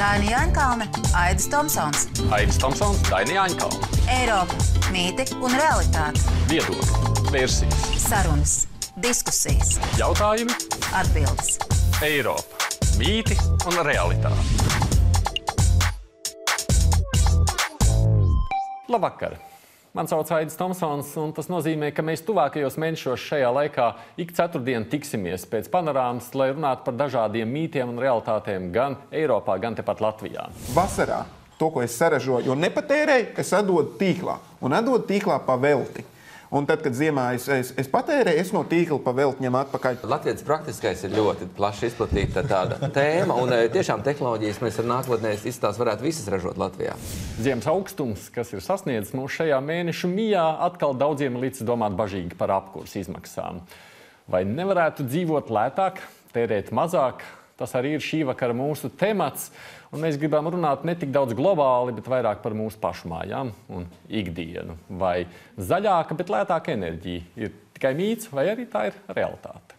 Daina Jaņkalne, Aidis Tomsons. Aidis Tomsons, Daina Jaņkalne. Eiropa, mīti un realitāte. Viedokļi, versijas. Sarunas, diskusijas. Jautājumi, atbildes. Eiropa, mīti un realitāte. Labvakar! Man sauc Aidis Tomsons, un tas nozīmē, ka mēs tuvākajos mēnešos šajā laikā ik ceturtdienu tiksimies pēc panorāmas, lai runātu par dažādiem mītiem un realitātēm gan Eiropā, gan tepat Latvijā. Vasarā to, ko es saražoju, jo nepatērēju, es atdodu tīklā. Un atdodu tīklā pa velti. Un tad, kad ziemā es patērēju, es no tīkla pa velti ņemu atpakaļ. Latvijas praktiskais ir ļoti plaši izplatīta tāda tēma, un tiešām tehnoloģijas mēs ar nākotnē izstāst varētu visas ražot Latvijā. Ziemas augstums, kas ir sasniedzis mūsu šajā mēnešu mijā, atkal daudziem līdz domāt bažīgi par apkurs izmaksām. Vai nevarētu dzīvot lētāk, tērēt mazāk? Tas arī ir šī vakara mūsu temats, un mēs gribam runāt ne tik daudz globāli, bet vairāk par mūsu pašu mājām un ikdienu. Vai zaļāka, bet lētāka enerģija ir tikai mīts, vai arī tā ir realitāte?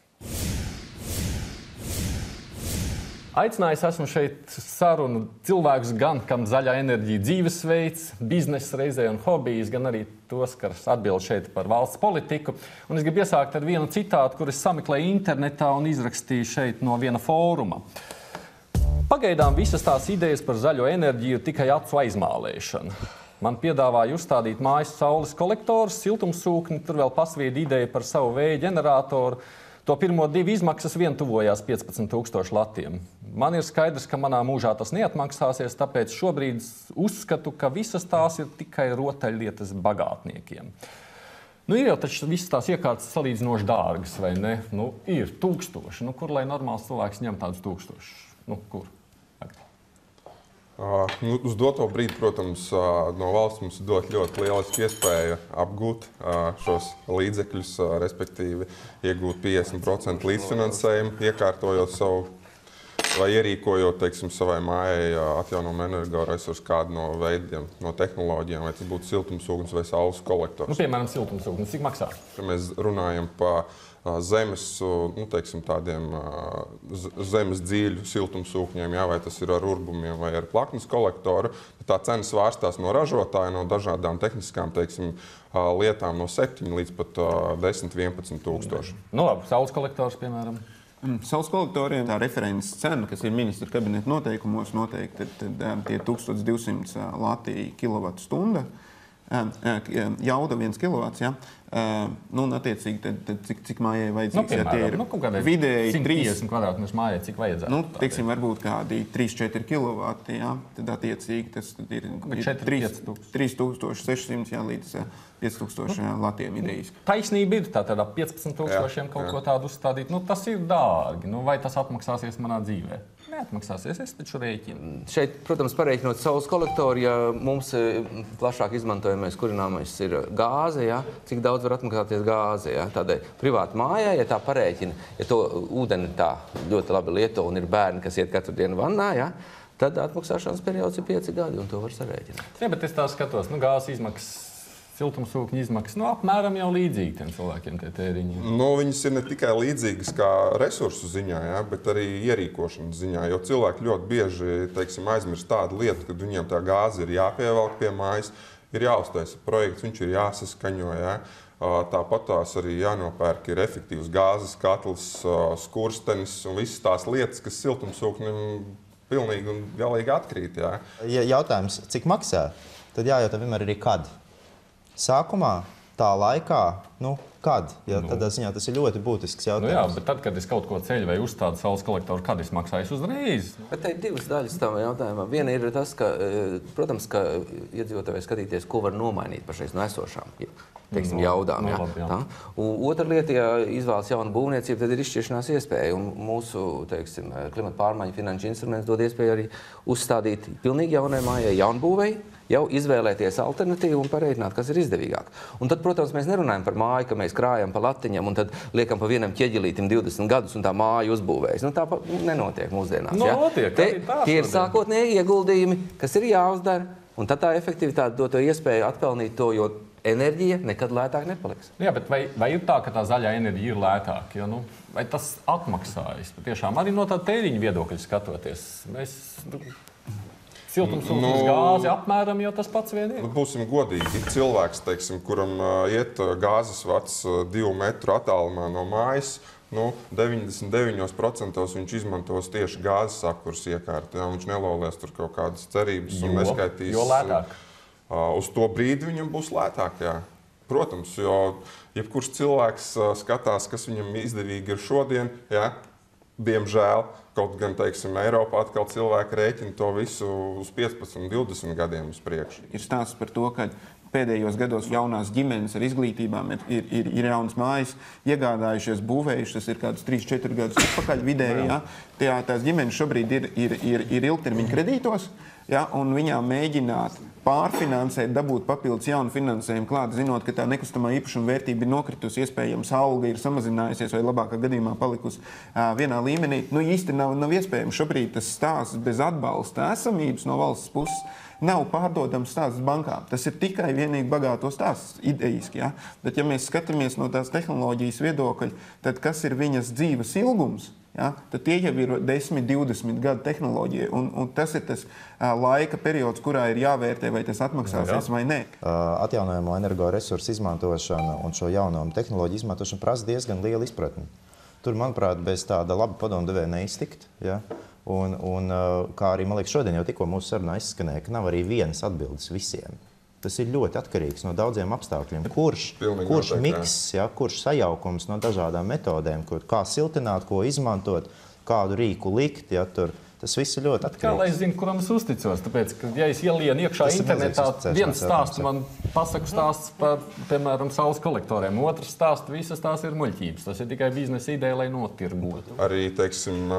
Aicinājis esmu šeit sarunu cilvēkus gan, kam zaļā enerģija dzīvesveids, biznesa reizē un hobijs, gan arī tos, kas atbild šeit par valsts politiku. Un es gribu iesākt ar vienu citātu, kur es sameklēju internetā un izrakstīju šeit no viena fóruma. Pagaidām visas tās idejas par zaļo enerģiju ir tikai acu aizmālēšana. Man piedāvāja uzstādīt mājas saules kolektorus, siltumsūkni, tur vēl pasvieda ideja par savu vēja ģeneratoru. To pirmo divu izmaksas vien tuvojās 15,000 latiem. Man ir skaidrs, ka manā mūžā tas neatmaksāsies, tāpēc šobrīd uzskatu, ka visas tās ir tikai rotaļlietas bagātniekiem. Nu, ir jau taču visas tās iekārtas salīdzinoši dārgas, vai ne? Nu, ir 1000. Nu, kur lai normāls cilvēks ņem tādus 1000? Nu, kur? Uz doto brīdi, protams, no valsts mums dot ļoti lieliski iespēja apgūt šos līdzekļus, respektīvi iegūt 50% līdzfinansējumu, iekārtojot savu vai ierīkojot, teiksim, savai mājai atjaunojumu energoresursu kādu no veidiem, no tehnoloģijām, vai tas būtu siltumsūknis vai saules kolektors. Nu, piemēram, siltumsūknis, cik maksā? Ja mēs runājam par zemes, nu, teiksim, tādiem zemes dzīļu siltumsūkņiem, jā, vai tas ir ar urbumiem vai ar plaknes kolektoru, tā cena svārstās no ražotāja, no dažādām tehniskām, teiksim, lietām no 7 līdz pat 10–11 tūkstoši. Nu labi, saules kolektors, piemēram. Saules kolektoriem tā references cena, kas ir ministra kabineta noteikumos noteikti, tad tie 1200 lati kilovatu stunda, jauda 1 kilovats, ja? Nu, un attiecīgi, tad cik mājai vajadzīgs? Nu, piemēram, ja vidēji 150 kvadrātmetru mājai, cik vajadzētu? Nu, teiksim, varbūt kādi 3–4 kilovati, ja? Tad attiecīgi tas ir 3600 ja, līdz 5000 latiem idejiski. Taisnība ir tātad ap 15,000 kaut ko tādu uzstādīt. Nu, tas ir dārgi. Nu, vai tas atmaksāsies manā dzīvē? Neatmaksāsies, es taču rēķinu. Šeit, protams, pareiķinot saules kolektoru, ja mums plašāk izmantojamais kurināmais ir gāze, ja? Cik daudz var atmaksāties gāze, ja? Tādai privāti mājai, ja tā pareiķina, ja to ūdeni tā ļoti labi lieto un ir bērni, kas iet katru dienu vannā, ja? Tad atmaksāšanas periods ir 5 gadi un to var sarēķināt. Jā, bet es tā skatos, nu, gāzes izmaksas, siltumsūkņu izmaksas, nu, apmēram jau līdzīgi tiem cilvēkiem tie tēriņi. Nu, viņas ir ne tikai līdzīgas kā resursu ziņā, ja, bet arī ierīkošanas ziņā, jo cilvēki ļoti bieži, teiksim, aizmirst tādu lietu, kad viņiem tā gāze ir jāpievelk pie mājas, ir jāuztaisa projekts, viņš ir jāsaskaņo, ja. Tāpat tās arī jānopērk ir efektīvs gāzes katls, skurstenis un visas tās lietas, kas siltumsūknim pilnīgi un galīgi atkrīt, ja. Ja jautājums, cik maksā, tad jājautā vienmēr arī kad. Sākumā, tā laikā, nu, kad? Ja, tādā ziņā tas ir ļoti būtisks jautājums. Nu jā, bet tad, kad es kaut ko ceļu vai uzstādu saules kolektoru, kad es maksāju uzreiz? Bet te ir divas daļas tam jautājumam. Viena ir tas, ka, protams, ka iedzīvotāji skatīties, ko var nomainīt pašreiz no esošām, teiksim, jaudām. Jā. Labi, jā. Tā. Otra lieta, ja izvēlas jaunu būvniecību, tad ir izšķiršanās iespēja. Un mūsu, teiksim, klimata pārmaiņu finanšu instruments dod iespēju arī uzstādīt pilnīgi jaunai mājai, jaunbūvei, jau izvēlēties alternatīvu un pareiķināt, kas ir izdevīgāk. Un tad, protams, mēs nerunājam par māju, ka mēs krājam pa latiņam un tad liekam pa vienam ķieģelītim 20 gadus un tā māja uzbūvējas. Nu, tā nenotiek mūsdienās. Nu, notiek, tie ir sākotnēji ieguldījumi, kas ir jāuzdara, un tad tā efektivitāte dot to iespēju atpelnīt to, jo enerģija nekad lētāk nepaliks. Jā, bet vai ir tā, ka tā zaļā enerģija ir lētāka? Jo, nu, vai tas atmaksājas? Patiešām arī no tā tēriņa viedokļa skatoties. siltumsūknis gāzi apmēram jau tas pats vien ir. Būsim godīgi, ir cilvēks, teiksim, kuram iet gāzes vats 2 metru attālumā no mājas, 99% viņš izmantos tieši gāzes sakurs iekārti. Viņš nelaulēs tur kaut kādas cerības un neskaitīs. Jo lētāk. Uz to brīdi viņam būs lētāk, jā. Protams, jo jebkurš cilvēks skatās, kas viņam izdevīgi ir šodien, jā. Diemžēl, kaut gan, teiksim, Eiropā atkal cilvēki rēķina to visu uz 15, 20 gadiem uz priekšu. Ir stāsts par to, ka pēdējos gados jaunās ģimenes ar izglītībām ir jaunas mājas, iegādājušies, būvējušas, tas ir kādus 3-4 gadus atpakaļ vidēji. Ja? Tās ģimenes šobrīd ir ilgtermiņa kredītos, ja? Un viņām mēģināt pārfinansēt, dabūt papildus jaunu finansējumu klāt, zinot, ka tā nekustamā īpašuma vērtība ir nokritusi, iespējams, alga ir samazinājusies vai labākā gadījumā palikusi vienā līmenī. Īsti nav iespējams šobrīd tas stāsts bez atbalsta esamības no valsts puses. Nav pārdodams stāsts bankām. Tas ir tikai vienīgi bagāto stāsts idejiski. Ja? Bet, ja mēs skatāmies no tās tehnoloģijas viedokļa, tad kas ir viņas dzīves ilgums? Ja? Tad tie jau ir 10, 20 gadu tehnoloģija. Un tas ir tas laika periods, kurā ir jāvērtē, vai tas atmaksāsies vai nē. Atjaunojamo energoresursu izmantošana un šo jauno tehnoloģiju izmantošana prasa diezgan lielu izpratni. Tur, manuprāt, bez tāda laba padomdevēja neiztikt. Ja? Un kā arī, man liekas, šodien jau tikko mūsu sarunā izskanēja, ka nav arī vienas atbildes visiem. Tas ir ļoti atkarīgs no daudziem apstākļiem. Kurš miks, ja, kurš sajaukums no dažādām metodēm, kā siltināt, ko izmantot, kādu rīku likt, ja, tas viss ir ļoti atkarīgs. Kā lai es zinu, kuram es uzticos? Tāpēc, ka, ja es ielienu iekšā internetā, viens stāsts man pasaku stāsts par, piemēram, saules kolektoriem, otrs stāsts, visas tās ir muļķības. Tas ir tikai biznesa ideja, lai notirgotu. Arī, teiksim,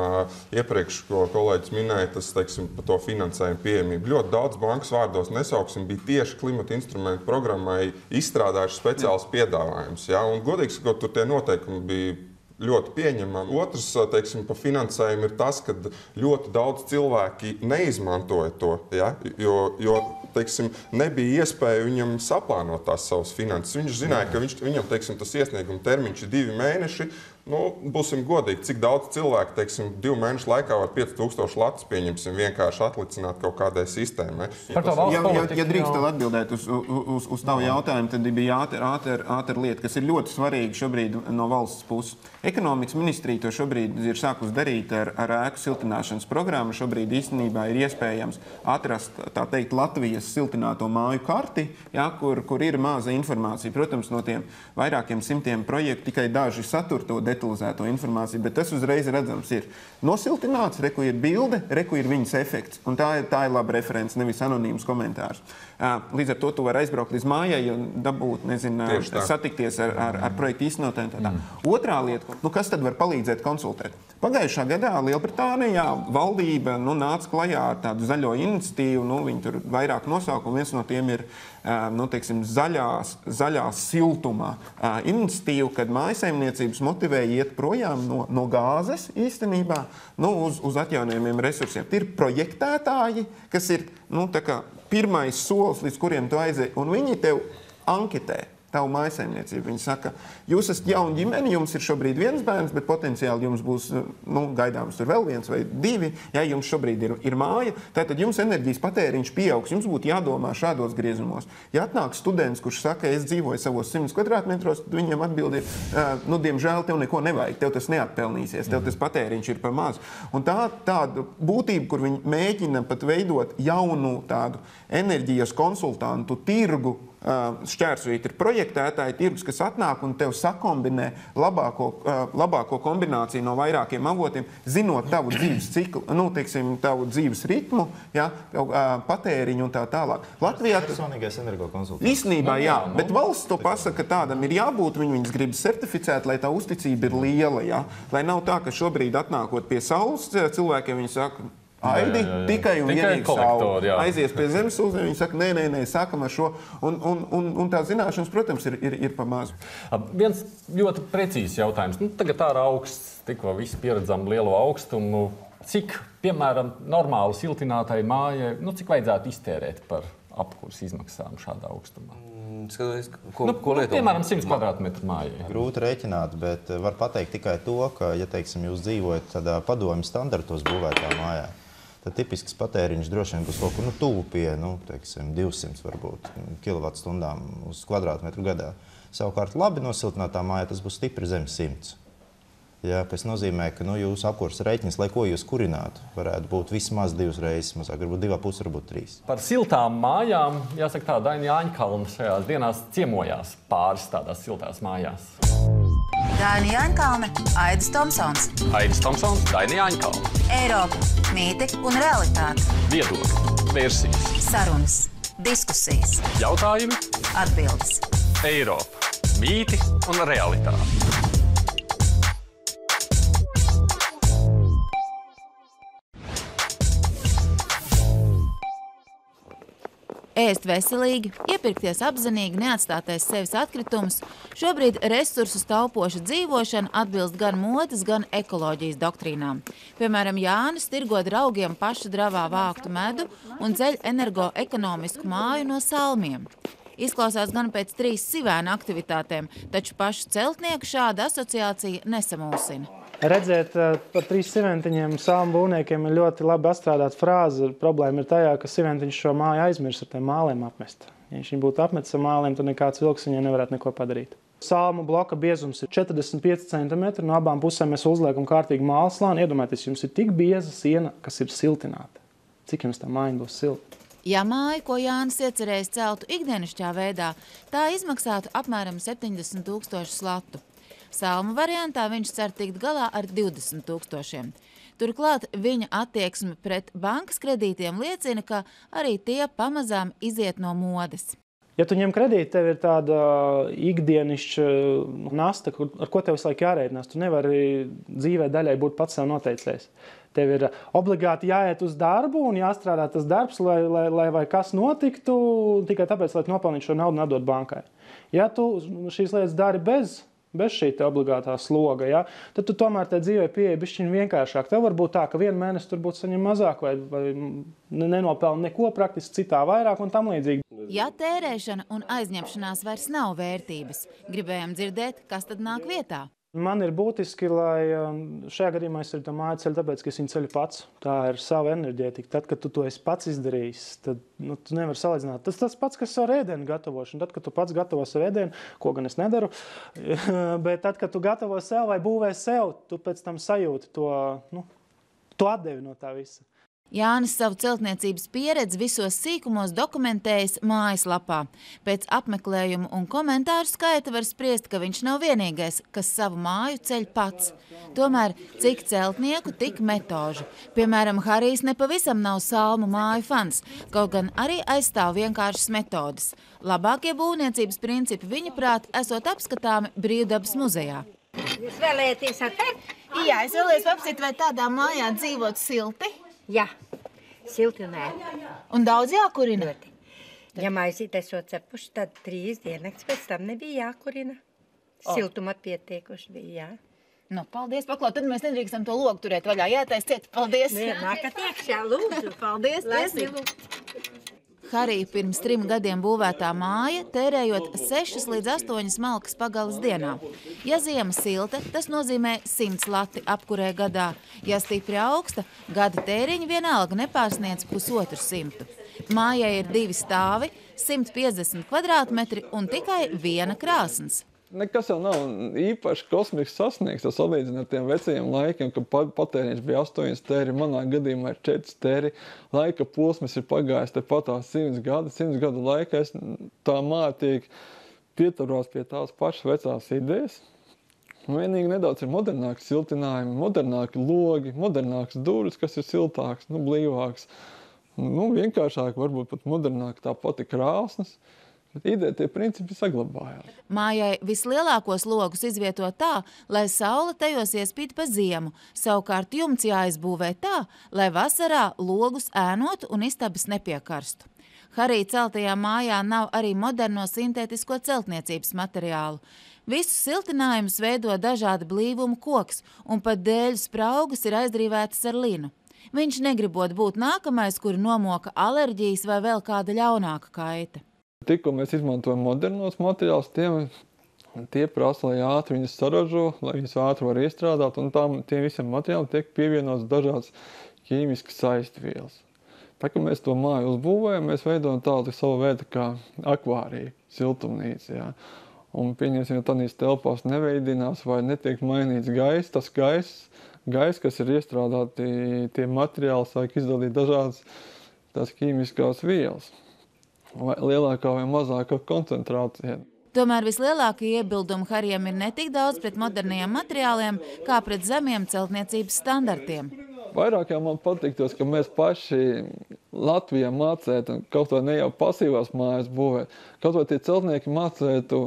iepriekš, ko kolēģis minēja, tas, teiksim, par to finansējumu pieejamību. Ļoti daudz bankas vārdos nesauksim, bija tieši klimata instrumentu programmai izstrādājuši speciāls piedāvājums. Ja? Un, godīgi sakot, tur tie noteikumi bija ļoti pieņemami. Otrs, teiksim, par finansējumu ir tas, ka ļoti daudz cilvēki neizmantoja to, ja? jo teiksim, nebija iespēja viņam saplānot tās savas finanses. Viņš zināja, ka viņam, teiksim, tas iesnieguma termiņš ir 2 mēneši. Būsim godīgi, cik daudz cilvēku, teiksim, 2 mēnešu laikā var 5000 latus, pieņemsim, vienkārši atlicināt kaut kādai sistēmai. Ja drīkst vēl atbildēt uz tavu jautājumu, tad bija ātra lieta, kas ir ļoti svarīga šobrīd no valsts puses. Ekonomikas ministrija to šobrīd ir sākus darīt ar ēku siltināšanas programmu. Šobrīd īstenībā ir iespējams atrast, tā teikt, Latvijas siltināto māju karti, ja, kur ir maza informācija. Protams, no tiem vairākiem simtiem projektu tikai daži satur to detalizēto informāciju, bet tas uzreiz redzams ir nosiltināts, reku ir bilde, reku ir viņas efekts. Un tā ir laba referents, nevis anonīms komentārs. Līdz ar to tu vari aizbraukt līdz mājai un dabūt, satikties ar projektu īstenotājiem. Otrā lieta, kas tad var palīdzēt konsultēt? Pagājušā gadā Lielbritānijā valdība nāca klajā ar tādu zaļo iniciatīvu, viņi tur vairāk nosaukumu, viens no tiem ir teiksim, zaļā siltumā iniciatīva, kad mājasaimniecības motivēja iet projām no gāzes īstenībā uz atjaunojumiem resursiem. Ir projektētāji, kas ir pirmais solis, līdz kuriem tu aizēji, un viņi tev anketē tavu mājasaimniecību. Viņi saka, jūs esat jauna ģimene, jums ir šobrīd 1 bērns, bet potenciāli jums būs gaidāms tur vēl 1 vai 2. Ja jums šobrīd ir māja, tātad jums enerģijas patēriņš pieaugs. Jums būtu jādomā šādos griezumos. Ja atnāk students, kurš saka, es dzīvoju savos 100 kvadrātmetros, tad viņiem atbild ir, diemžēl tev neko nevajag, tev tas neatpelnīsies, tev tas patēriņš ir par maz. Un tāda būtība, kur viņi mēģina pat veidot jaunu tādu enerģijas konsultantu tirgu, šķērsvīt ir projektētāji tirgus, kas atnāk un tev sakombinē labāko kombināciju no vairākiem avotiem, zinot tavu dzīves ciklu, teiksim, tavu dzīves ritmu, ja, patēriņu un tā tālāk. Latvijā personīgais energokonsultants. Īstenībā jā, bet valsts to pasaka, ka tādam ir jābūt, viņas grib certificēt, lai tā uzticība ir liela, ja. Lai nav tā, ka šobrīd atnākot pie saules cilvēkiem, viņi saka, Aidi, tikai un vienīgi saule. Aizies pie zemes uzņēmuma, viņi saka, nē, sākam ar šo. Un tā zināšanas, protams, ir pa mazu. Viens ļoti precīzs jautājums. Tagad ārā augsts, tikko visi pieredzam lielo augstumu. Cik, piemēram, normāli siltinātai mājai, cik vajadzētu iztērēt par apkurs izmaksām šādā augstumā? Ko lietot? Piemēram, 100 kvadrātmetru mājai. Grūti rēķināt, bet var pateikt tikai to, ka, ja teiksim, jūs dzīvojat tādā padomju standartos būvētā mājā, tad tipisks patēriņš droši vien būs kaut kur tuvu pie 200 varbūt kilovatstundām uz kvadrātmetru gadā. Savukārt labi nosiltinātā mājā tas būs stipri zem 100. Ja, kas nozīmē, ka jūsu apkurs rēķins, lai ko jūs kurinātu, varētu būt vismaz 2 reizes mazāk, varbūt 2,5, varbūt 3. Par siltām mājām, jāsaka tā, Daina Jāņkalna šajās dienās ciemojās pāris tādās siltās mājās. Daina Jāņkalne, Aidis Tomsons. Aidis Tomsons, Daina Jāņkalna. Eiropa, mīte un realitāte. Viedokļi, versijas, Sarunas, diskusijas, jautājumi, atbildes. Eiropa, mīti un realitāte. Ēst veselīgi, iepirkties apzinīgi, neatstāties sevis atkritumus, šobrīd resursus taupoša dzīvošana atbilst gan modes, gan ekoloģijas doktrīnām. Piemēram, Jānis tirgo draugiem paša dravā vāktu medu un ceļ energoekonomisku māju no salmiem. Izklausās gan pēc 3 sivēna aktivitātēm, taču pašu celtnieku šāda asociācija nesamulsina. Redzēt, par 3 siventiņiem salmu būvniekiem ir ļoti labi atstrādāt frāzi. Problēma ir tajā, ka siventiņš šo māju aizmirs ar tiem māliem apmest. Ja viņš būtu apmetis ar māliem, tad nekāds vilks viņai nevarētu neko padarīt. Salmu bloka biezums ir 45 cm. No abām pusēm mēs uzliekam kārtīgi māla slāni. Iedomājieties, jums ir tik bieza siena, kas ir siltināta. Cik jums tā māja būs silta? Ja māja, ko Jānis iecerējis celtu ikdienišķā veidā, tā izmaksātu apmēram 70 000 latu. Salmu variantā viņš cer tikt galā ar 20 000. Turklāt viņa attieksme pret bankas kredītiem liecina, ka arī tie pamazām iziet no modes. Ja tu ņem kredīti, tev ir tāda ikdienišķa nasta, ar ko tev visu laiku jārēķinās. Tu nevari dzīvē daļai būt pats sev noteicies. Tev ir obligāti jāiet uz darbu un jāstrādā tas darbs, lai vai kas notiktu, tikai tāpēc, lai nopelnītu šo naudu un atdot bankai. Ja tu šīs lietas dari bez šī obligātā sloga, ja, tad tu tomēr te dzīvē pieeja bišķiņ vienkāršāk. Tev var būt tā, ka vienu mēnesi tur būtu saņem mazāk vai nenopelna neko, praktiski citā vairāk un tam līdzīgi. Ja tērēšana un aizņemšanās vairs nav vērtības, gribējām dzirdēt, kas tad nāk vietā. Man ir būtiski, lai šajā gadījumā es ar to māju ceļu, tāpēc, ka es viņu ceļu pats. Tā ir sava enerģētika. Tad, kad tu to esi pats izdarījis, tad tu nevari salīdzināt. Tas pats, kas ar ēdienu gatavošanu. Tad, kad tu pats gatavo savu ēdienu, ko gan es nedaru, bet tad, kad tu gatavo sev vai būvē sev, tu pēc tam sajūti to atdevi no tā visa. Jānis savu celtniecības pieredzi visos sīkumos dokumentējis mājaslapā. Pēc apmeklējumu un komentāru skaita var spriest, ka viņš nav vienīgais, kas savu māju ceļ pats. Tomēr, cik celtnieku, tik metožu. Piemēram, Harijs nepavisam nav salmu māju fans, kaut gan arī aizstāv vienkāršas metodas. Labākie būvniecības principi viņa prāt esot apskatāmi Brīvdabas muzejā. Jūs vēlēties atvērt? Jā, es vēlējos apsīt, vai tādā mājā dzīvot silti? Jā, siltinē. Un daudz jākurina? Ļoti. Ja maizīt esot cepuši, tad 3 diennakts pēc tam nebija jākurina. Siltuma pietiekuši bija, jā. Paldies, Paklau, tad mēs nedrīkstam to logu turēt vaļā. Jātais ciet, paldies. Nākat iekšā, lūdzu. Paldies, tiesīgi. Harija pirms 3 gadiem būvētā māja, tērējot 6 līdz 8 smalkas pagalas dienā. Ja ziema silta, tas nozīmē 100 lati apkurē gadā. Ja stipri augsta, gada tēriņi vienalga nepārsniedz 150. Mājai ir 2 stāvi, 150 kvadrātmetri un tikai 1 krāsns. Nekas jau nav īpaši kosmisks sasniegts, tas salīdzina ar tiem vecajiem laikiem, ka patēriņš bija 8 tēri, manā gadījumā ir 4 tēri. Laika posms ir pagājis tepat 100 gadu. 100 gadu laikā tā māja tiek pieturās pie tās pašas vecās idejas. Vienīgi nedaudz ir modernāki siltinājumi, modernāki logi, modernāks durvis, kas ir siltāks, blīvāks. Vienkāršāk, varbūt pat modernāk tā pati krāsnes. Ideja, tie principi saglabājās. Mājai vislielākos logus izvieto tā, lai saule tajos iespīd pa ziemu. Savukārt jumts jāizbūvē tā, lai vasarā logus ēnotu un istabas nepiekarstu. Harija celtajā mājā nav arī moderno sintētisko celtniecības materiālu. Visus siltinājumus veido dažādi blīvumu koks, un pat dēļu spraugas ir aizdrīvētas ar linu. Viņš negribot būt nākamais, kuri nomoka alerģijas vai vēl kāda ļaunāka kaita. Tikko mēs izmantojam modernos materiālus, tie prasa, lai ātri viņus saražo, lai viņus ātri var iestrādāt, un tiem visiem materiāliem tiek pievienots dažāds ķīmiskas saistvielas. Tā kā mēs to māju uzbūvējam, mēs veidojam tādu savu veidu kā akvāriju, siltumnīcu. Jā. Un pieņemsim, ja tādīs telpās neveidinās vai netiek mainīts gaiss, tas gaiss, kas ir iestrādāti tie materiāli, sāk izdalīt dažādas tās ķīmiskās vielas. Vai lielākā vai mazākā koncentrācija. Tomēr vislielākie iebildumi Harijam ir ne tik daudz pret modernajiem materiāliem, kā pret zemiem celtniecības standartiem. Vairāk jau man patiktos, ka mēs paši Latvijā mācētu, kaut vai ne jau pasīvās mājas būvēt, kaut vai tie celtnieki mācētu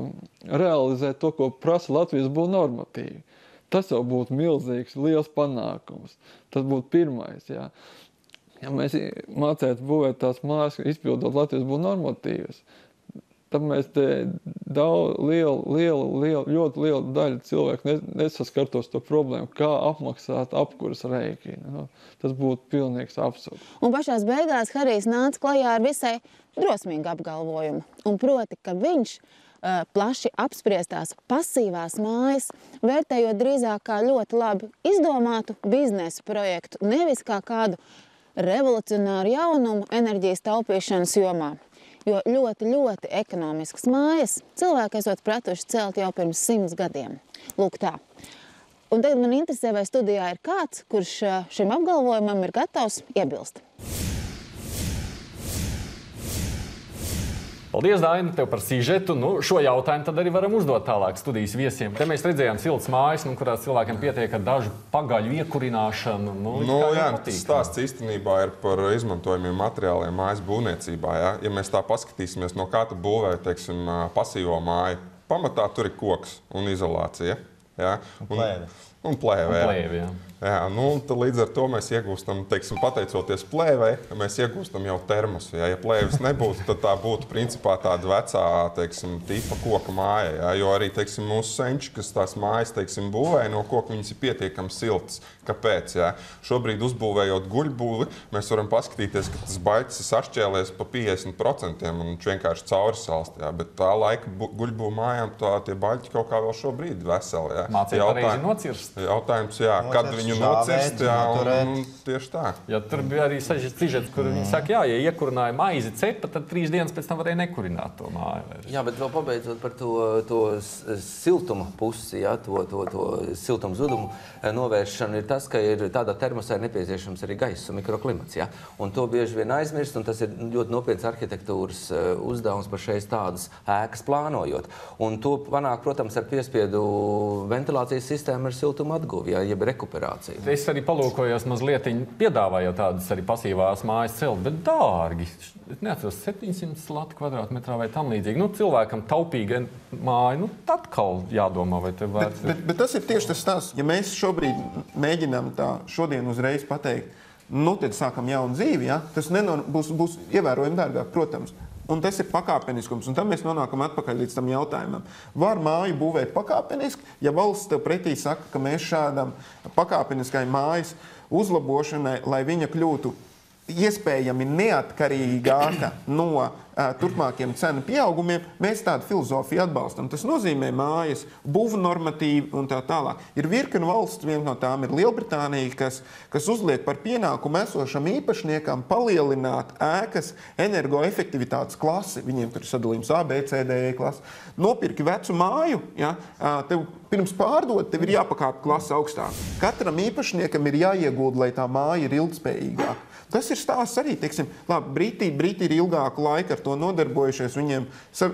realizēt to, ko prasa Latvijas būvniecības normatīvi. Tas jau būtu milzīgs, liels panākums. Tas būtu pirmais, jā. Ja mēs mācētu būvēt tās mājas, izpildot Latvijas būvniecības normatīvas, tad mēs te ļoti lielu daļu cilvēku nesaskartos to problēmu, kā apmaksāt apkuras rēķinu. Tas būtu pilnīgs absurds. Un pašās beigās Harijs nāca klajā ar visai drosmīgu apgalvojumu. Un proti, ka viņš plaši apspriestās pasīvās mājas, vērtējot drīzāk kā ļoti labi izdomātu biznesa projektu, nevis kā kādu revolucionāru jaunumu enerģijas taupīšanas jomā. Jo ļoti ekonomiskas mājas cilvēki esot pratuši celt jau pirms 100 gadiem. Lūk tā. Un tagad man interesē, vai studijā ir kāds, kurš šim apgalvojumam ir gatavs iebilst. Paldies, Daina, tev par sižetu. Šo jautājumu tad arī varam uzdot tālāk studijas viesiem. Te mēs redzējām siltas mājas, kurās cilvēkiem pietiek ar dažu pagaļu iekurināšanu. Tas stāsts īstenībā ir par izmantojumiem materiāliem mājas būvniecībā. Ja? Ja mēs tā paskatīsimies, no kā tu būvē, teiksim, pasīvo māju, pamatā tur ir koks un izolācija. Ja? Un plēve. Jā. Jā, līdz ar to mēs iegūstam, teiksim, pateicoties plēvei, mēs iegūstam jau termosu. Ja plēves nebūtu, tad tā būtu principā tāda vecā, teiksim, tipa koka māja. Ja? Jo arī, teiksim, mūsu senči, kas tās mājas, teiksim, būvēja no koka, viņas ir pietiekami siltas. Kāpēc? Ja? Šobrīd uzbūvējot guļbūvi, mēs varam paskatīties, ka tas baļķis ir sašķēlies pa 50% un viņš vienkārši cauri salst. Ja? Bet tā laika guļbūvu mājām tie baļķi kaut kā vēl šobrīd veseli. Ja? Mācīt pareizi nocirst. Jautājums, jā, kad viņu nocirst, un tieši tā. Ja tur bija arī sižets, kur viņi saka, ja iekurināja maizi cepa, tad 3 dienas pēc tam varēja nekurināt to māju vairs. Jā, bet vēl pabeidzot par to siltuma pusi, ja, to siltuma zudumu novēršanu, ir tas, ka ir tādā termosā ir nepieciešams arī gaiss un mikroklimats. Ja? Un to bieži vien aizmirst, un tas ir ļoti nopietns arhitektūras uzdevums par šeit tādas ēkas plānojot. Un to panāk, protams, ar piespiedu ventilācijas sistēmu ar siltuma atguvi, ja, jeb rekuperāciju. Es arī palūkojos mazliet, piedāvāju tādas arī pasīvās mājas celt, bet dārgi. Es neatceros 700 lati kvadrātmetrā vai tam līdzīgi. Cilvēkam taupīga māja, tad atkal jādomā, vai te vērts. Bet tas ir tieši tas stāsts. Ja mēs šobrīd mēģinām tā šodien uzreiz pateikt, tad sākam jaunu dzīvi, ja? Tas būs ievērojami dārgāk, protams. Un tas ir pakāpeniskums, un tam mēs nonākam atpakaļ līdz tam jautājumam. Var māju būvēt pakāpeniski, ja valsts tev pretī saka, ka mēs šādam pakāpeniskai mājas uzlabošanai, lai viņa kļūtu iespējami neatkarīgāka no turpmākiem cenu pieaugumiem, mēs tādu filozofiju atbalstam. Tas nozīmē mājas, būvu normatīvi un tā tālāk. Ir virkni valsts, viena no tām ir Lielbritānija, kas uzliek par pienākumu esošam īpašniekam palielināt ēkas energoefektivitātes klasi. Viņiem tur ir sadalījums A, B, C, D, E klasi. Nopirki vecu māju, ja, tev pirms pārdot, tev ir jāpakāp klasa augstāk. Katram īpašniekam ir jāiegulda, lai tā māja ir ilgspējīgāka. Tas ir stāsts arī, teiksim, labi, Briti ir ilgāku laiku ar to nodarbojušies, viņiem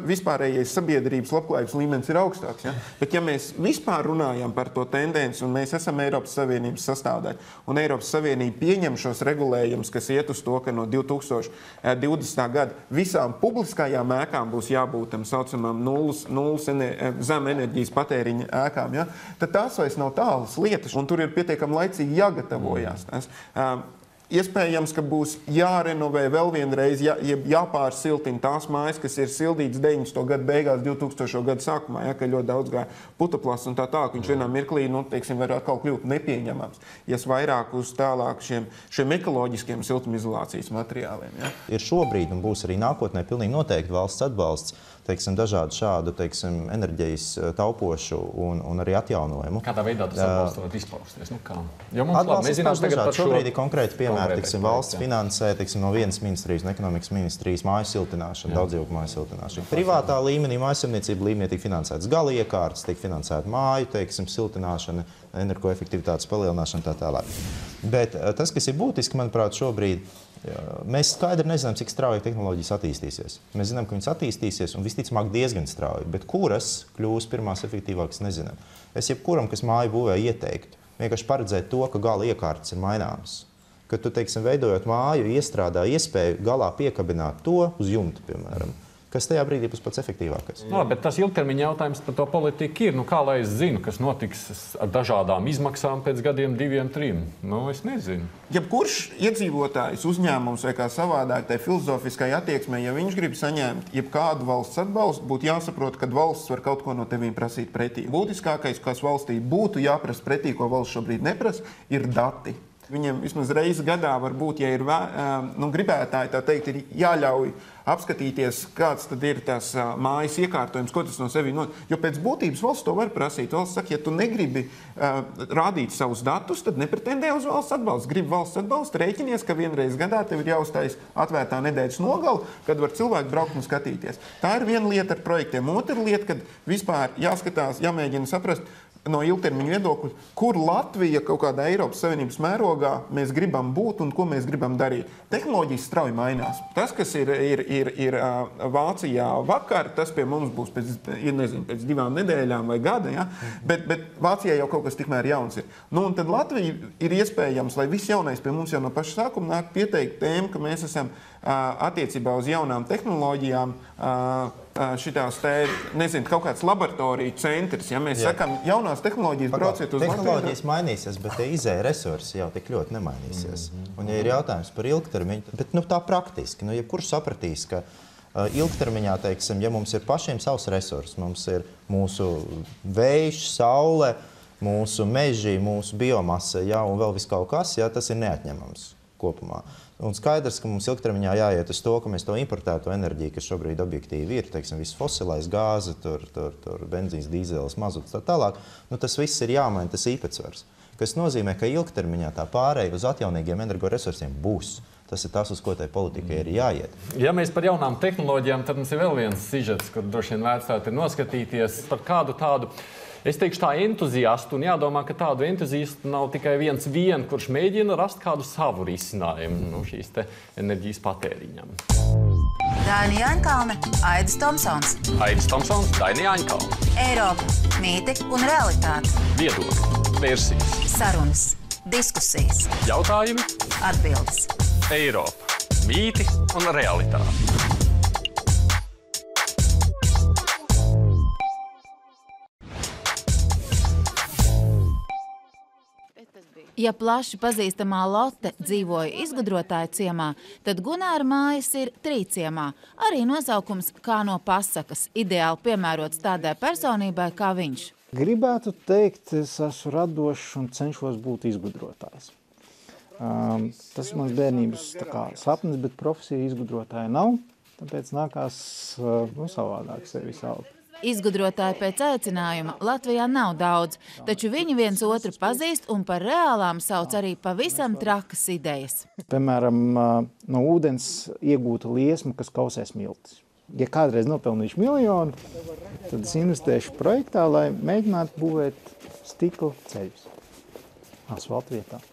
vispārējais sabiedrības labklājības līmenis ir augstāks. Ja? Bet ja mēs vispār runājam par to tendenci, un mēs esam Eiropas Savienības sastāvdaļa, un Eiropas Savienība pieņem šos regulējumus, kas iet uz to, ka no 2020. gada visām publiskajām ēkām būs jābūt tam saucamām nulles zem enerģijas patēriņa ēkām, ja? Tad tās vairs nav tālas lietas, un tur ir pietiekami laicīgi jāgatavojās. Iespējams, ka būs jārenovē vēl vienreiz, jāpārsiltina tās mājas, kas ir sildītas 90. gadu beigās, 2000. gadu sākumā, ja, ka ļoti daudz gāja puteklas un tā tālāk. Viņš vienā mirklī, var atkal kļūt nepieņemams, ja vairāk uz tālāk šiem ekoloģiskiem siltumizolācijas materiāliem. Ja. Ir šobrīd un būs arī nākotnē pilnīgi noteikti valsts atbalsts dažādu šādu enerģijas taupošu un arī atjaunojumu. Kādā veidā tas atbalsts varētu izpausties? Kā? Jo mums atbalsts dažādi. Šobrīd ir konkrēti piemēri, valsts finansē no vienas ministrijas, no ekonomikas ministrijas māju siltināšanu, daudzdzīvokļu māju siltināšanu. Privātā līmenī, mājasemniecība līmenī tiek finansētas gala iekārtas, tiek finansēta māju, siltināšana, energoefektivitātes palielināšana tā tālāk. Bet tas, kas ir būtiski, manuprāt, šobrīd, mēs skaidri nezinām, cik strauji tehnoloģijas attīstīsies. Mēs zinām, ka viņas attīstīsies un visticamāk diezgan strauji, bet kuras kļūs pirmās efektīvākas, nezinām. Es jebkuram, kas māju būvē, ieteiktu vienkārši paredzēt to, ka gala iekārtas ir maināmas. Kad tu, veidojot māju, iestrādā iespēju galā piekabināt to uz jumta, piemēram, kas tajā brīdī būs pats efektīvākais. No, bet tas ilgtermiņa jautājums par to politiku ir. Kā lai es zinu, kas notiks ar dažādām izmaksām pēc gadiem 2, 3? Es nezinu. Jebkurš iedzīvotājs, uzņēmums vai kā savādāk tai filozofiskai attieksmei, ja viņš grib saņemt jebkādu valsts atbalstu, būtu jāsaprot, ka valsts var kaut ko no tevīm prasīt pretī. Būtiskākais, kas valstī būtu jāprasa pretī, ko valsts šobrīd neprasa, ir dati. Viņiem vismaz reizi gadā var būt, ja ir gribētāji, tā teikt, ir jāļauj apskatīties, kāds tad ir tās mājas iekārtojums, ko tas no sevi Jo pēc būtības valsts to var prasīt. Valsts saka, ja tu negribi rādīt savus datus, tad nepretendē uz valsts atbalstu. Gribi valsts atbalstu, rēķinies, ka vienreiz gadā tev ir jāuztais atvērtā nedēļas nogala, kad var cilvēki braukt un skatīties. Tā ir viena lieta ar projektiem. Otra lieta, kad vispār jāskatās, jāmēģina saprast, no ilgtermiņa viedokļa, kur Latvija kaut kādā Eiropas Savienības mērogā mēs gribam būt un ko mēs gribam darīt. Tehnoloģijas strauji mainās. Tas, kas ir Vācijā vakar, tas pie mums būs pēc 2 nedēļām vai gada, ja? bet Vācijā jau kaut kas tikmēr jauns ir. Un tad Latvija ir iespējams, lai viss jaunais pie mums jau no paša sākuma nāk pieteikt tēmu, ka mēs esam attiecībā uz jaunām tehnoloģijām šitās kaut kāds laboratoriju centrs. Ja mēs sakam, jaunās tehnoloģijas brauciet uz Latviju. Tehnoloģijas mainīsies, bet tie izēja resursi jau tik ļoti nemainīsies. Un ja ir jautājums par ilgtermiņu, bet tā praktiski, jebkurš sapratīs, ka ilgtermiņā, ja mums ir pašiem savs resursi, mums ir mūsu vējš, saule, mūsu meži, mūsu biomasa, un vēl viss kaut kas, tas ir neatņemams kopumā. Un skaidrs, ka mums ilgtermiņā jāiet uz to, ka mēs to importēto enerģiju, kas šobrīd objektīvi ir, viss fosilais gāze, tur benzīns, dīzelis, mazuts, tā tālāk, tas viss ir jāmaina, tas īpatsvars. Kas nozīmē, ka ilgtermiņā tā pārēja uz atjaunīgiem energoresursiem būs. Tas ir tas, uz ko tai politikai ir jāiet. Ja mēs par jaunām tehnoloģijām, tad mums ir vēl viens sižets, kur droši vien vērtētu ir noskatīties par kādu tādu, es teikšu tā, entuziastu, un jādomā, ka tādu entuziastu nav tikai viens, kurš mēģina rast kādu savu risinājumu šīs enerģijas patēriņam. Daina Jaņkalne, Aidis Tomsons. Aidis Tomsons, Daina Jaņkalne. Eiropa, mīti un realitāte. Viedokļi, versijas. Sarunas, diskusijas. Jautājumi, atbildes. Eiropa, mīti un realitāte. Ja plaši pazīstamā Lotte dzīvoja izgudrotāju ciemā, tad Gunāra mājas ir Trīciemā. Arī nosaukums kā no pasakas, ideāli piemērots tādai personībai kā viņš. Gribētu teikt, es esmu radošs un cenšos būt izgudrotājs. Tas ir mans bērnības sapnis, bet profesija izgudrotāja nav, tāpēc nākās savādāk sevi saukt. Izgudrotāji pēc aicinājuma Latvijā nav daudz, taču viņi viens otru pazīst un par reālām sauc arī pavisam trakas idejas. Piemēram, no ūdens iegūta liesma, kas kausē smiltis. Ja kādreiz nopelnīšu 1 miljonu, tad es investēšu projektā, lai mēģinātu būvēt stikla ceļus asfalta vietā.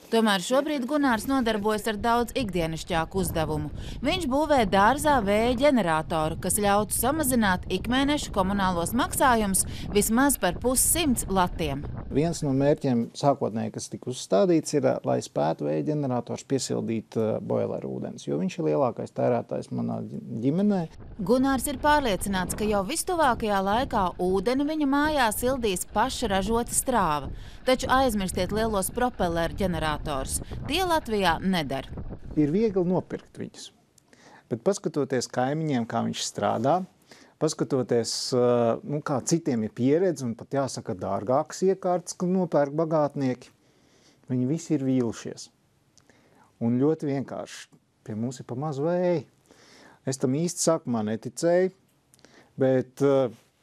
Tomēr šobrīd Gunārs nodarbojas ar daudz ikdienišķāku uzdevumu. Viņš būvē dārzā vēja ģeneratoru, kas ļautu samazināt ikmēneša komunālos maksājumus vismaz par 100 latiem. Viens no mērķiem sākotnēji, kas tika uzstādīts, ir, lai spētu vēja ģenerators piesildīt boileru ūdens, jo viņš ir lielākais tērētājs manā ģimenē. Gunārs ir pārliecināts, ka jau vistuvākajā laikā ūdeni viņa mājā sildīs paša ražota strāva, taču aizmirstiet lielos propelleru ģenerators. Tie Latvijā nedara. Ir viegli nopirkt viņus, bet paskatoties kaimiņiem, kā viņš strādā, paskatoties, kā citiem ir pieredze un pat jāsaka dārgākas iekārtas, ka nopērk bagātnieki, viņi visi ir vīlušies. Un ļoti vienkārši, pie mums ir pa maz vēja. Es tam īsti sākumā neticēju, Bet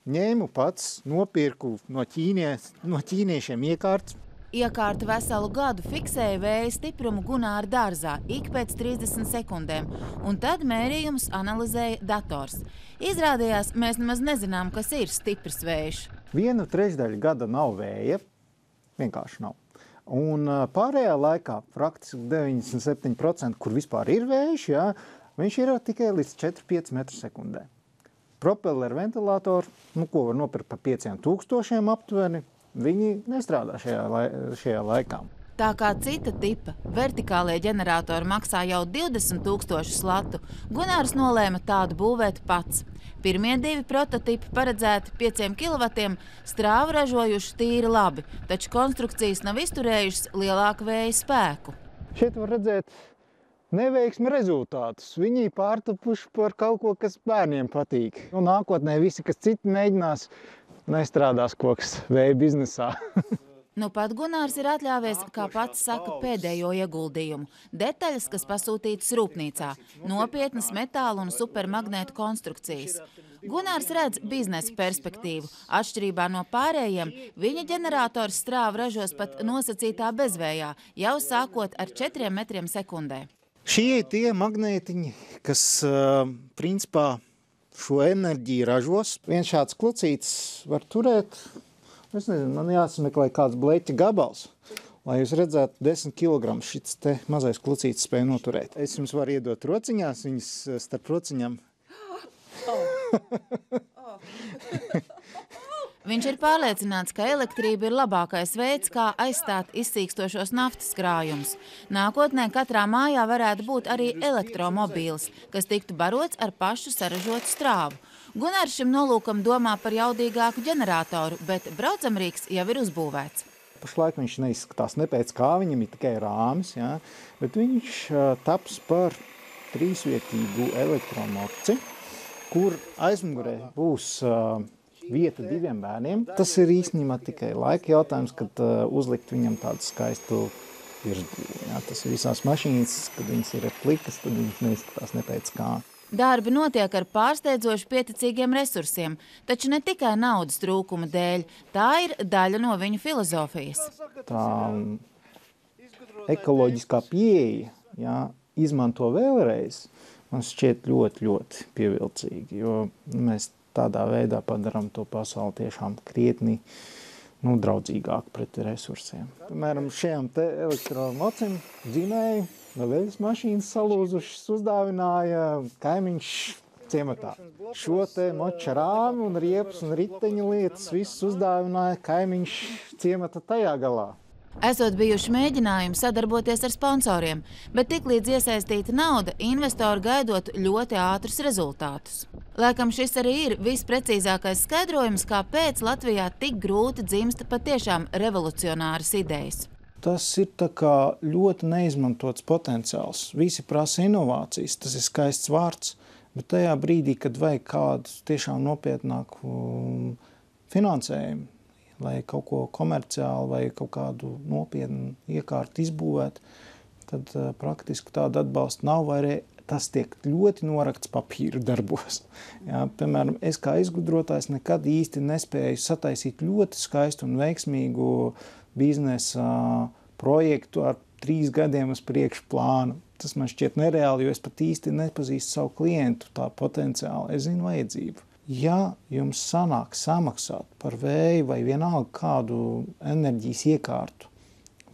ņēmu pats, nopirku no ķīniešiem iekārtas. Iekārta veselu gadu fiksēja vēja stiprumu Gunāra dārzā ik pēc 30 sekundēm, un tad mērījumus analizēja dators. Izrādījās, mēs nemaz nezinām, kas ir stiprs vējš. 1/3 gada nav vēja, vienkārši nav. Un pārējā laikā, praktiski 97%, kur vispār ir vējš, jā, viņš ir tikai līdz 4-5 metru sekundē. Propelleru ventilātori, ko var nopirkt par 5000 aptuveni, viņi nestrādā šajā laikā. Tā kā cita tipa vertikālie ģeneratori maksā jau 20 000 latu, Gunārs nolēma tādu būvēt pats. Pirmie 2 prototipi paredzēti 5 kW, strāvu ražojuši tīri labi, taču konstrukcijas nav izturējušas lielāku vēja spēku. Šeit var redzēt neveiksmi rezultātus. Viņi pārtapuši par kaut ko, kas bērniem patīk. Un nākotnē visi, kas citi mēģinās, nestrādās koks vēja biznesā. Nu pat Gunārs ir atļāvies, kā pats saka, pēdējo ieguldījumu. Detaļas, kas pasūtītas rūpnīcā, nopietnas metāla un supermagnētu konstrukcijas. Gunārs redz biznesa perspektīvu. Atšķirībā no pārējiem, viņa ģenerators strāvu ražos pat nosacītā bezvējā, jau sākot ar 4 metriem sekundē. Šie ir tie magnētiņi, kas principā šo enerģiju ražos. Viens šāds klucītis var turēt, es nezinu, man jāsameklē kāds bleķa gabals, lai jūs redzētu 10 kg šits te mazais klucītis spēja noturēt. Es jums varu iedot rociņās, viņas starp rociņām. Viņš ir pārliecināts, ka elektrība ir labākais veids, kā aizstāt izsīkstošos naftas krājumus. Nākotnē katrā mājā varētu būt arī elektromobīls, kas tiktu barots ar pašu saražotu strāvu. Gunārs šim nolūkam domā par jaudīgāku ģeneratoru, bet braucamrīks jau ir uzbūvēts. Pašlaik viņš neizskatās ne pēc kā, viņam ir tikai rāmis, jā, bet viņš taps par 3-vietīgu elektromoci, kur aizmugurē būs vieta 2 bērniem. Tas ir īstenībā tikai laika jautājums, kad uzlikt viņam tādu skaistu virsbūvi. Tas ir visās mašīnas, kad viņas ir plikas, tad viņas neizskatās ne pēc kā. Darbi notiek ar pārsteidzoši pieticīgiem resursiem, taču ne tikai naudas trūkuma dēļ. Tā ir daļa no viņu filozofijas. Tā ekoloģiskā pieeja, jā, izmanto vēlreiz, man šķiet ļoti, ļoti pievilcīgi, jo mēs tādā veidā padarām to pasauli tiešām krietni draudzīgāk pret resursiem. Piemēram, šajām te elektromocim dzinēju, veļas mašīnas salūzušas uzdāvināja kaimiņš ciematā. Šo te moča rāmi un riepas un riteņa lietas visus uzdāvināja kaimiņš ciemata tajā galā. Esot bijuši mēģinājumi sadarboties ar sponsoriem, bet tiklīdz iesaistīta nauda, investori gaidot ļoti ātrus rezultātus. Laikam šis arī ir visprecīzākais skaidrojums, kāpēc Latvijā tik grūti dzimsta patiešām revolucionāras idejas. Tas ir tā kā ļoti neizmantots potenciāls. Visi prasa inovācijas, tas ir skaists vārds, bet tajā brīdī, kad vajag kādu tiešām nopietnāku finansējumu, lai kaut ko komerciāli vai kaut kādu nopietnu iekārtu izbūvēt, tad praktiski tāda atbalsta nav, vai tas tiek ļoti norakts papīra darbos. Jā, piemēram, es kā izgudrotājs nekad īsti nespēju sataisīt ļoti skaistu un veiksmīgu biznesa projektu ar 3 gadiem uz priekšu plānu. Tas man šķiet nereāli, jo es pat īsti nepazīstu savu klientu tā potenciāli. Es zinu vajadzību. Ja jums sanāk samaksāt par vēju vai vienalga kādu enerģijas iekārtu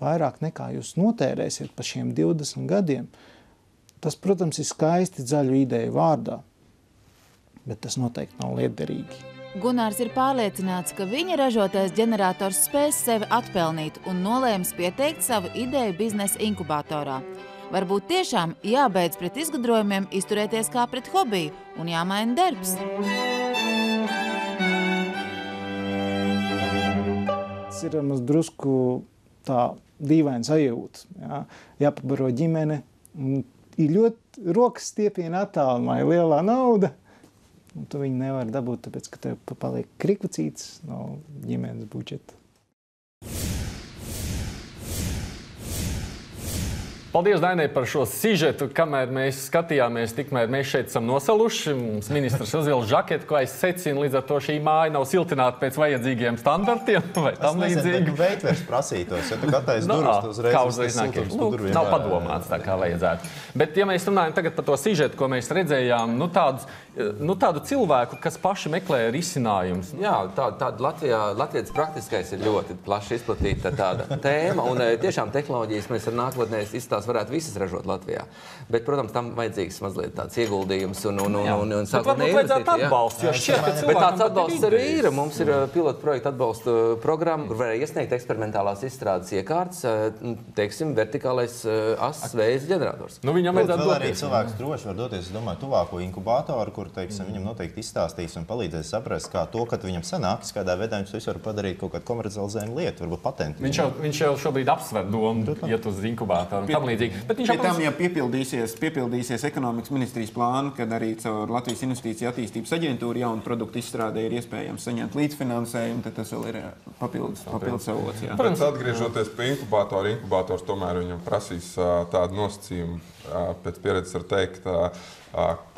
vairāk nekā jūs notērēsiet pa šiem 20 gadiem, tas, protams, ir skaisti zaļu ideju vārdā, bet tas noteikti nav lietderīgi. Gunārs ir pārliecināts, ka viņa ražotais ģenerators spēs sevi atpelnīt un nolēms pieteikt savu ideju biznesa inkubatorā. Varbūt tiešām jābeidz pret izgudrojumiem izturēties kā pret hobiju un jāmaina darbs. Tas ir maz drusku tā dīvains sajūta. Jā. Jāpabaro ģimene. Ir ļoti rokas stiepiena attālumā, ir lielā nauda. Un tu viņu nevari dabūt, tāpēc, ka tev paliek krikvacīts no ģimenes budžeta. Paldies, Dainai, par šo sižetu. Kamēr mēs skatījāmies, tikmēr mēs šeit esam nosaluši. Mums ministrs uzvilka žaketi, ko es secinu, līdz ar to šī māja nav siltināta pēc vajadzīgiem standartiem vai tam līdzīgi. Veitvers prasītos, ja tu katrais durvis uzreiz. Kā uzreiz nākies. Nav padomāts tā, kā vajadzētu. Bet, ja mēs runājam tagad par to sižetu, ko mēs redzējām, tādu cilvēku, kas paši meklē risinājumus. Jā, tāda Latvijas praktiskais ir ļoti plaši izplatīta tāda tēma, un tiešām tehnoloģijas mēs ar nākotnē varētu visas ražot Latvijā. Bet, protams, tam vajadzīgs mazliet tāds ieguldījums un sākotnēji investīcija. Bet tāds atbalsts arī ir. Mums ir pilotu projekta atbalsta programma, kur varēja iesniegt eksperimentālās izstrādes iekārtas, teiksim, vertikālais asas vējas ģenerators. Viņam vajadzētu vēl arī cilvēks droši var doties, es domāju, tuvāko inkubātoru, kur, teiksim, viņam noteikti izstāstīs un palīdzēs saprast, kā to, kad viņam sanāks, kādā veidā viņš visu var padarīt kaut kādu komercializējumu lietu, varbūt patentu. Viņš jau šobrīd apsver domu, iet uz inkubātoru un tam līdzīgi. Pie tam, ja piepildīsies ekonomikas ministrijas plānu, kad arī caur Latvijas Investīciju attīstības aģentūru jaunu produktu izstrādē ir iespējams saņemt līdzfinansējumu, tad tas vēl ir papildus avots. Protams, atgriežoties pie inkubātora, inkubators tomēr viņam prasīs tādu nosacījumu, pēc pieredzes var teikt,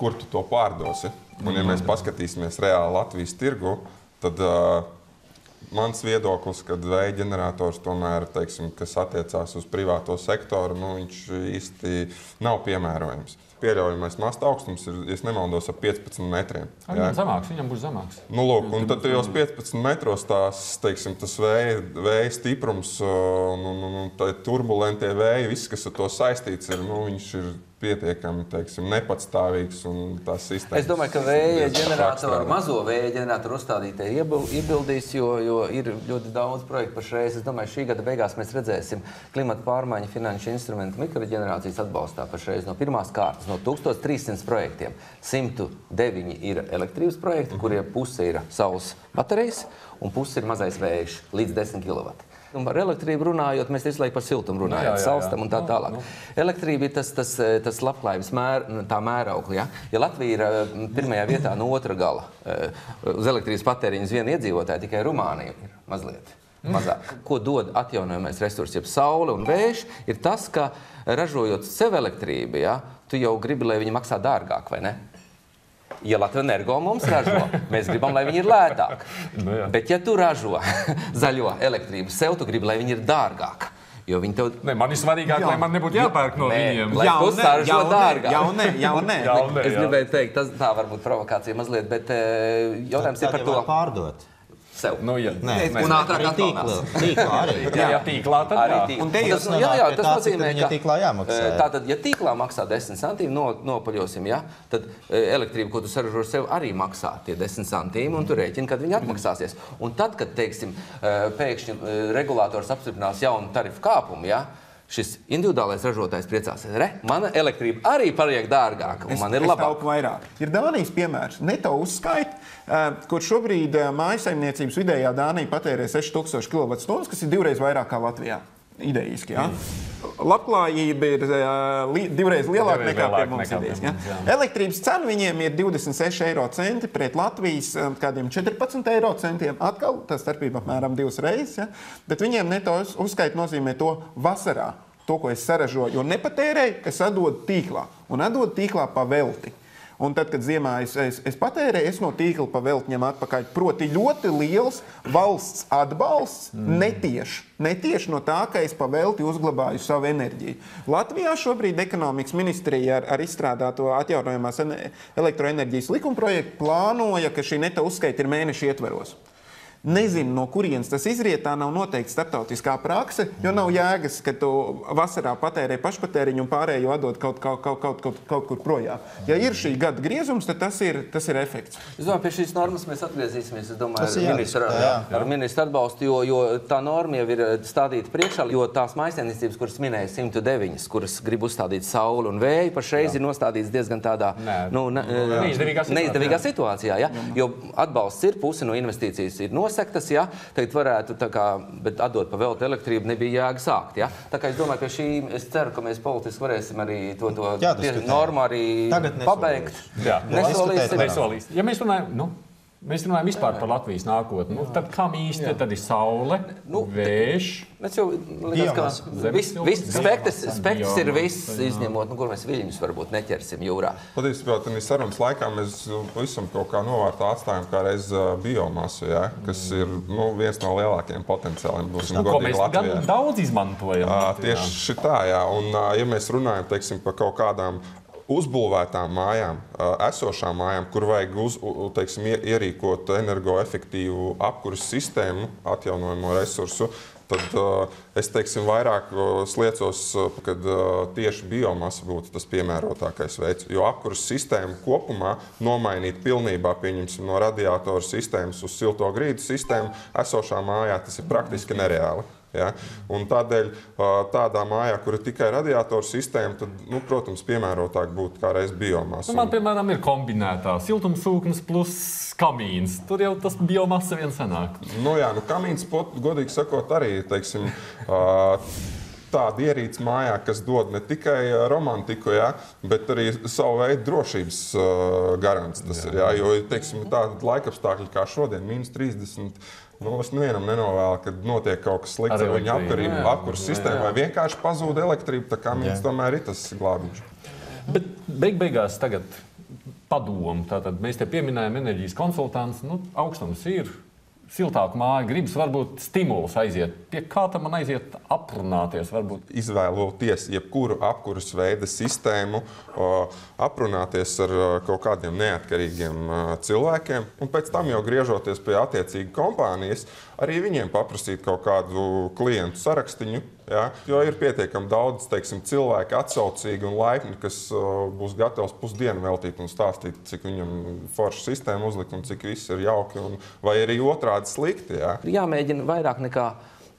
kur tu to pārdosi. Un, ja mēs paskatīsimies reāli Latvijas tirgu, tad mans viedoklis, kad vēja ģenerators tomēr, teiksim, kas attiecās uz privāto sektoru, viņš īsti nav piemērojams. Pieļaujamais masta augstums ir, ja nemaldos, ap 15 metriem. Viņam būs zemāks. Lūk, un tad tajos 15 metros tas vēja stiprums un turbulentie vēji, viss, kas ar to saistīts ir, viņš ir pietiekami, teiksim, nepatstāvīgs un tās sistēmas. Es domāju, ka mazo vēja ģeneratoru uzstādītie iebildīs, jo ir ļoti daudz projektu pašreiz. Es domāju, šī gada beigās mēs redzēsim klimata pārmaiņu finanšu instrumentu mikroģenerācijas atbalstā pašreiz no pirmās kārtas, no 1300 projektiem. 109 ir elektrības projekti, kuriem puse ir saules baterijas un puse ir mazais vējš līdz 10 kW. Par elektrību runājot, mēs visu laiku par siltumu runājam, salstam un tā tālāk. Elektrība ir tas labklājības mēraukli. Ja Latvija ir pirmajā vietā no otra gala uz elektrības patēriņu uz vienu iedzīvotāju, tikai Rumānija ir mazliet mazāk. Ko dod atjaunojamais resurss, jeb saule un vējš, ir tas, ka ražojot sev elektrību, tu jau gribi, lai viņi maksā dārgāk, vai ne? Ja Latvijas Energo mums ražo, mēs gribam, lai viņi ir lētāk. Bet ja tu ražo zaļo elektrību sev, tu gribi, lai viņi ir dārgāk. Man ir svarīgāk, lai man nebūtu jāpērk no viņiem. Lai tu sāražo dārgāk. Jau nē. Es gribēju teikt, tā varbūt provokācija mazliet, bet jautājums ir par to pārdot. Sev. Un ātrāk tīklā arī. Jā, tīklā tad arī. Tas nozīmē, ka tīklā jāmaksā. Tātad, ja tīklā maksā 10 centīmi, nopaļosim, tad elektrība, ko tu saražo sev, arī maksā tie 10 centīmi, un tu rēķini, kad viņi atmaksāsies. Un tad, kad, teiksim, pēkšņi regulators apstiprinās jaunu tarifu kāpumu, šis individuālais ražotājs priecāsies. Mana elektrība arī paliek dārgāka, un man ir labāk. Ir Dānijas piemērs. Neto uzskaita, kur šobrīd mājasaimniecības vidējā Dānija patērē 6000 kWh, kas ir 2 vairāk kā Latvijā. Idejiski, Labklājība ir 2 lielāka nekā pie mums idejas. Elektrības cena viņiem ir 26 eiro centi pret Latvijas kādiem 14 eiro centiem. Atkal, tā starpība apmēram 2 reizes, bet viņiem neto uzskaita nozīmē to vasarā, to, ko es saražoju, jo nepatērēju, es atdodu tīklā, un atdodu tīklā pa velti. Un tad, kad ziemā es patērēju, es no tīkla pa velti ņem atpakaļ. Proti ļoti liels valsts atbalsts netieši no tā, ka es pa velti uzglabāju savu enerģiju. Latvijā šobrīd ekonomikas ministrija ar izstrādāto atjaunojamās elektroenerģijas likumprojektu plānoja, ka šī neto uzskaita ir mēneša ietveros. Nezinu, no kurienes tas izriet, tā nav noteikti starptautiskā prakse, jo nav jēgas, ka tu vasarā patērē pašpatēriņu un pārējo atdod kaut kur projām. Ja ir šī gada griezums, tad tas ir efekts. Es domāju, pie šīs normas mēs atgriezīsimies, ar ministru atbalstu, jo tā norma jau ir stādīta priekšā, jo tās mājsaimniecības, kuras minēja 109, kuras grib uzstādīt sauli un vēju, pašreiz ir nostādīts diezgan tādā neizdevīgā situācijā, jo atbalsts ir, puse no investīcijas ir sektas, tagad varētu, bet atdot pa velti elektrību nebija jēga sākt, Tā kā es domāju, pie šī, es ceru, ka mēs politiski varēsim arī to normu arī pabeigt. Nesolīs. Ja mēs runājam, Mēs runājam vispār par Latvijas nākotni. Nu, tad kam īsti tad ir saule, vējš? Mēs jau likās, ka spektrs ir viss izņemot, kur mēs viļņus varbūt neķersim jūrā. Patiesībā, tad sarunas laikā mēs visam kaut kā novārtā atstājam kā reiz biomasu, ja, kas ir viens no lielākajiem potenciāliem. Ko mēs gan daudz izmantojam. Tieši tā, jā. Un ja mēs runājam, teiksim, par kaut kādām uzbūvētām mājām, esošām mājām, kur vajag ierīkot energoefektīvu apkuras sistēmu, atjaunojamo resursu, tad es vairāk sliecos, kad tieši biomasa būtu tas piemērotākais veids. Jo apkuras sistēmu kopumā nomainīt pilnībā, pieņemsim, no radiatoru sistēmas uz silto grīdu sistēmu, esošā mājā tas ir praktiski nereāli. Ja? Un tādēļ tādā mājā, kur ir tikai radiatoru sistēma, tad, protams, piemērotāk būtu kā reiz biomasa. Man, piemēram, ir kombinētā siltumsūknis plus kamīns. Tur jau tas biomasa vien sanāk. Kamīns, godīgi sakot, arī, teiksim, tāda ierīce mājā, kas dod ne tikai romantiku, ja, bet arī savu veidu drošības garants. Tas ir, ja, jo, teiksim, tāda laikapstākļi kā šodien, -30, es nevienam nenovēlu, kad notiek kaut kas slikts ar viņu apkuras sistēmu, vai vienkārši pazūd elektrība, tā kā kamīns tomēr ir tas glābiņš. Bet beigās tagad padomu. Tātad mēs te pieminējam enerģijas konsultants, augstums ir. Siltāku māju, gribas varbūt stimulus aiziet. Pie kā tam man aiziet aprunāties? Varbūt? Izvēloties jebkuru apkuras veida sistēmu, aprunāties ar kaut kādiem neatkarīgiem cilvēkiem, un pēc tam jau griežoties pie attiecīga kompānijas, arī viņiem paprasīt kaut kādu klientu sarakstiņu, ja? Jo ir pietiekami daudz, teiksim, cilvēki atsaucīgi un laipni, kas būs gatavs pusdienu veltīt un stāstīt, cik viņam forša sistēma uzlikt un cik viss ir jauki, vai arī otrādi slikti. Ja? Jāmēģina vairāk nekā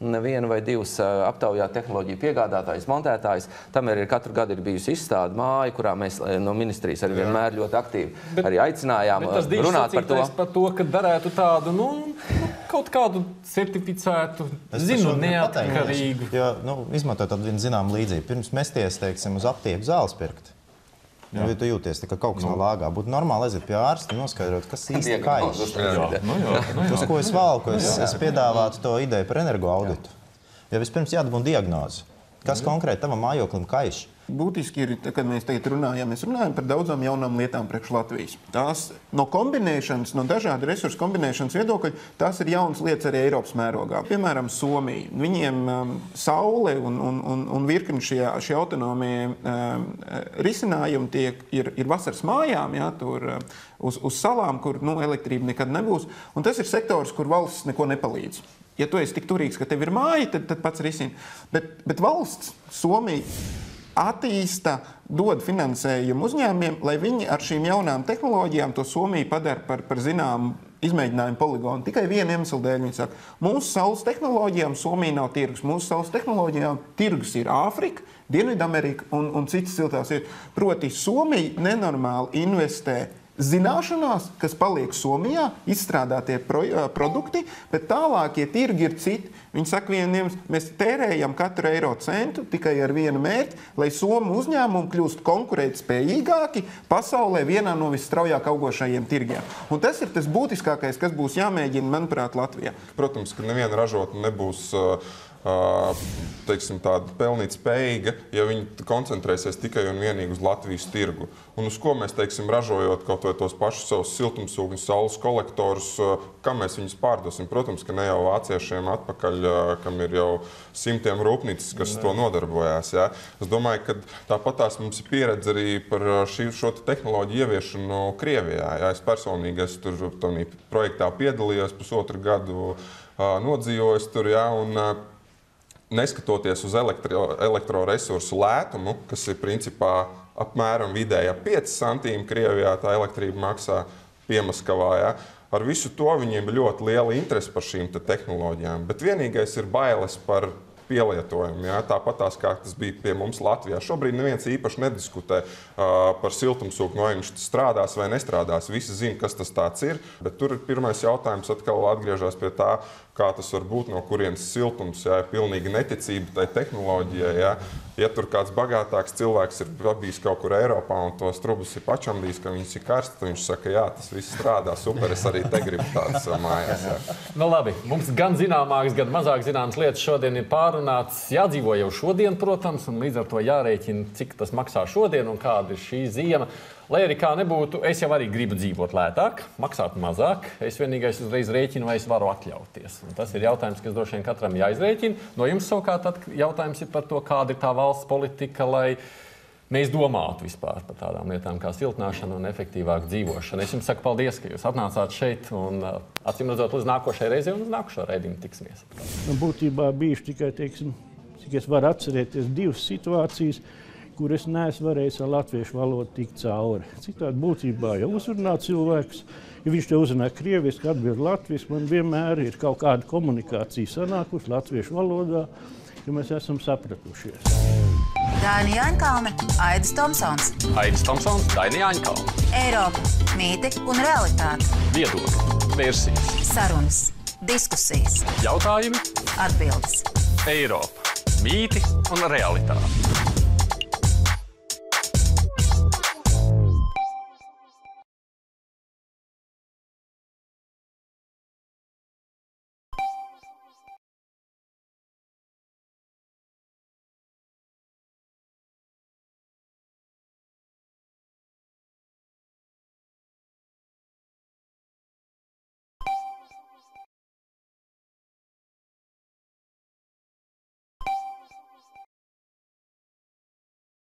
vienu vai divus aptaujāt tehnoloģiju piegādātājus, montētājus. Tam arī katru gadu ir bijusi izstāde māja, kurā mēs no ministrijas arī vienmēr ļoti aktīvi arī aicinājām runāt par to. Par to, ka darētu tādu, kaut kādu certificētu, neatkarīgu. Izmantot tādu vienu zināmu līdzību. Pirms mesties, teiksim, uz aptieku zāles pirkt. Ja tu jūties, ka kaut kas nav lāgā, būtu normāli aiziet pie ārsta un noskaidrot, kas īsti kaiš. Uz ko es valku, es piedāvātu to ideju par energoauditu. Jo vispirms jādabūna diagnoze. Kas konkrēti tavam mājoklim kaiš? Būtiski ir, kad mēs tagad runājam par daudzām jaunām lietām priekš Latvijas. Tās no kombinēšanas, no dažādu resursu kombinēšanas viedokļa, tās ir jaunas lietas arī Eiropas mērogā. Piemēram, Somija. Viņiem saule un virkni šie autonomie risinājumi ir vasaras mājām, ja, tur uz salām, kur elektrība nekad nebūs. Un tas ir sektors, kur valsts neko nepalīdz. Ja tu esi tik turīgs, ka tev ir māja, tad pats risini. Bet valsts, Somija, attīsta, dod finansējumu uzņēmumiem, lai viņi ar šīm jaunām tehnoloģijām to Somiju padara par zināmu izmēģinājumu poligonu. Tikai vienu iemeslu dēļ viņi saka, mūsu saules tehnoloģijām Somija nav tirgus. Mūsu saules tehnoloģijām tirgus ir Āfrika, Dienvidamerika un citas siltās ir. Proti, Somija nenormāli investē zināšanās, kas paliek Somijā, izstrādātie produkti, bet tālākie tirgi ir citi. Viņi saka, mēs tērējam katru eiro centu tikai ar vienu mērķi, lai Somu uzņēmumi kļūst konkurētspējīgāki pasaulē vienā no visstraujāk augošajiem tirgiem. Un tas ir tas būtiskākais, kas būs jāmēģina, manuprāt, Latvijā. Protams, ka neviena ražotne nebūs teiksim, tāda pelnīt spējīga, ja viņi koncentrēsies tikai un vienīgi uz Latvijas tirgu. Un uz ko mēs, teiksim, ražojot kaut vai tos pašus savus siltumsūkņus, saules kolektorus, kam mēs viņus pārdosim? Protams, ka ne jau vāciešiem atpakaļ, kam ir jau simtiem rūpnīcas, kas to nodarbojās. Ja? Es domāju, ka tāpatās mums ir pieredze arī par šo tehnoloģiju ieviešanu Krievijā. Ja? Es personīgi tur projektā piedalījos, pusotru gadu nodzīvojos tur, ja? Un neskatoties uz elektroresursu lētumu, kas ir principā apmēram vidējā 5 centīmi Krievijā, tā elektrība maksā Piemaskavā. Ja? Ar visu to viņiem ir ļoti liela interese par šīm tehnoloģijām, bet vienīgais ir bailes par pielietojumu. Ja? Tāpatās, kā tas bija pie mums Latvijā. Šobrīd neviens īpaši nediskutē par siltumsūkni, vai viņš strādās vai nestrādās. Visi zina, kas tas tāds ir, bet tur ir pirmais jautājums atkal atgriežas pie tā, kā tas var būt, no kurienes siltums, ja pilnīgi neticība tai tehnoloģijai. Ja, ja tur kāds bagātāks cilvēks ir bijis kaut kur Eiropā un tos trubus ir pačambījis, ka viņas ir karsts, tad viņš saka, jā, tas viss strādā super, es arī te gribu tādas mājās. Ja. Nu labi, mums gan zināmākas, gan mazāk zināmas lietas šodien ir pārunāts. Jādzīvo jau šodien, protams, un līdz ar to jārēķina, cik tas maksā šodien un kāda ir šī ziema. Lai arī kā nebūtu, es jau arī gribu dzīvot lētāk, maksāt mazāk. Es vienīgais uzreiz rēķinu, vai es varu atļauties. Un tas ir jautājums, kas droši vien katram jāizrēķina. No jums savukārt jautājums ir par to, kāda ir tā valsts politika, lai mēs domātu vispār par tādām lietām kā siltināšana un efektīvāka dzīvošana. Es jums saku paldies, ka jūs atnācāt šeit un acīm redzot līdz nākošajai reizei un uz nākošo raidījumu tiksimies. Būtībā bijuši tikai, teiksim, cik es varu atcerēties, 2 situācijas, kur es neesmu varējis ar latviešu valodu tikt cauri. Citādi būtībā, ja uzrunā cilvēks, ja viņš te uzrunā krieviski, atbild latviski, man vienmēr ir kaut kāda komunikācija sanākusi latviešu valodā, ka mēs esam sapratušies. Daina Jaņkalne, Aidis Tomsons. Aidis Tomsons, Daina Jaņkalne. Eiropa, mīti un realitāte. Viedokļi, versijas. Sarunas, diskusijas. Jautājumi, atbildes. Eiropa, mīti un realitāte.